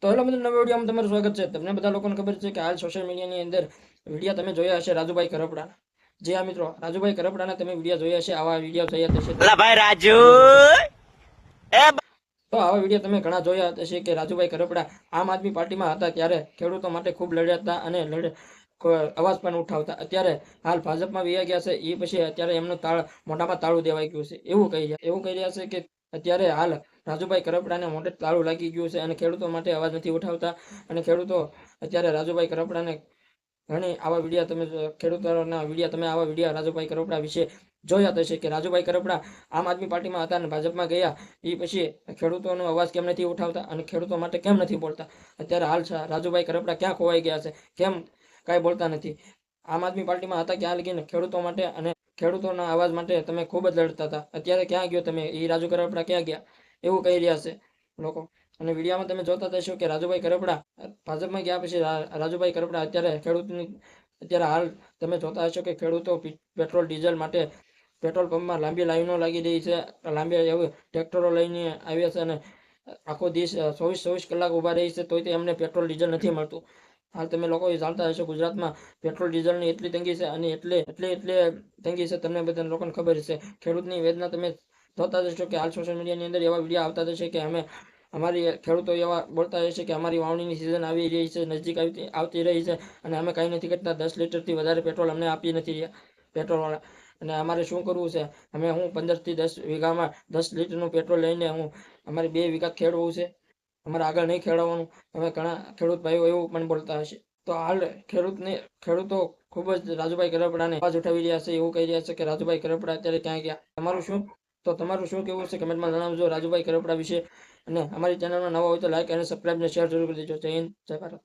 તો હેલો મિત્રો, નવા વિડીયોમાં તમારું સ્વાગત છે। તમને બધા લોકોને ખબર છે કે હાલ સોશિયલ મીડિયાની અંદર વિડીયો તમે જોયા હશે રાજુભાઈ કરપડાના। જે આ મિત્રો રાજુભાઈ કરપડાના તમે વિડીયો જોયા હશે, આવા વિડીયો જોયા હશે અલા ભાઈ રાજુ એ તો આવા વિડીયો તમે ઘણા જોયા હશે કે રાજુભાઈ કરપડા આમ આદમી પાર્ટીમાં હતા ત્યારે ખેડૂતો માટે ખૂબ લડ્યા હતા અને અવાજ પણ ઉઠાવતા। અત્યારે હાલ ભાજપમાં વયા ગયા છે, એ પછી અત્યારે એમનું મોઢામાં તાળું દેવાઈ ગયું છે એવું કહી રહ્યા છે કે અત્યારે હાલ રાજુભાઈ કરપડાને મોઢે તાળું લાગી ગયું છે અને ખેડૂતો માટે અવાજ નથી ઉઠાવતા। અને ખેડૂતો અત્યારે રાજુભાઈ કરપડાને ઘણી આવા વિડીયો તમે ખેડૂતોના વિડીયો તમે આવા વિડીયો રાજુભાઈ કરપડા વિશે જોયા હશે કે રાજુભાઈ કરપડા આમ આદમી પાર્ટીમાં હતા અને ભાજપમાં ગયા, એ પછી ખેડૂતોનો અવાજ કેમ નથી ઉઠાવતા અને ખેડૂતો માટે કેમ નથી બોલતા। અત્યારે હાલ રાજુભાઈ કરપડા ક્યાં ખોવાઈ ગયા છે, કેમ કાંઈ બોલતા નથી? આમ આદમી પાર્ટીમાં હતા ક્યાં લગીને ખેડૂતો માટે અને ખેડૂતોના અવાજ માટે તમે ખૂબ જ લડતા હતા, અત્યારે ક્યાં ગયો તમે? એ રાજુ કરપડા ક્યાં ગયા એવું કહી રહ્યા છે લોકો। અને વિડીયોમાં તમે જોતા થશો કે રાજુભાઈ કરપડા ભાજપમાં ગયા પછી રાજુભાઈ કરપડા અત્યારે ખેડૂતની અત્યારે હાલ તમે જોતા હશો કે ખેડૂતો પેટ્રોલ ડીઝલ માટે પેટ્રોલ પંપમાં લાંબી લાઈનો લાગી રહી છે, લાંબી એવી ટ્રેક્ટરો લઈને આવ્યા છે અને આખો દિવસ 24 કલાક ઊભા રહી છે તોય એમને પેટ્રોલ ડીઝલ નથી મળતું। હાલ તમે લોકો જાણતા હશો ગુજરાતમાં પેટ્રોલ ડીઝલની એટલી તંગી છે અને એટલે તંગી છે, તમને બધા લોકોને ખબર છે। ખેડૂતની વેદના તમે જોતા જશો કે હાલ સોશિયલ મીડિયાની અંદર એવા વિડીયો આવતા જશે કે અમારી ખેડૂતો એવા બોલતા હશે કે અમારી વાવણીની સિઝન આવી રહી છે, નજીક આવતી રહી છે અને અમે કાંઈ નથી કરતા, 10 લીટરથી વધારે પેટ્રોલ અમને આપી નથી રહ્યા પેટ્રોલવાળા, અને અમારે શું કરવું છે? હું 15 થી 10 વીઘામાં 10 લીટરનું પેટ્રોલ લઈને અમારે 2 વીઘા ખેડવું છે, અમારે આગળ નહીં ખેડવાનું। અમે ઘણા ખેડૂત ભાઈઓ એવું પણ બોલતા હશે। તો હાલ ખેડૂતો ખૂબ જ રાજુભાઈ કરપડાને અવાજ ઉઠાવી રહ્યા છે, એવું કહી રહ્યા છે કે રાજુભાઈ કરપડા અત્યારે ક્યાં ગયા? તમારું શું કેવું છે કમેન્ટમાં જણાવજો રાજુભાઈ કરપડા વિશે। અને અમારી ચેનલમાં નવા હોય તો લાઈક અને સબસ્ક્રાઈબ અને શેર જરૂર કરી દેજો। જય હિન્દ, જય ભારત।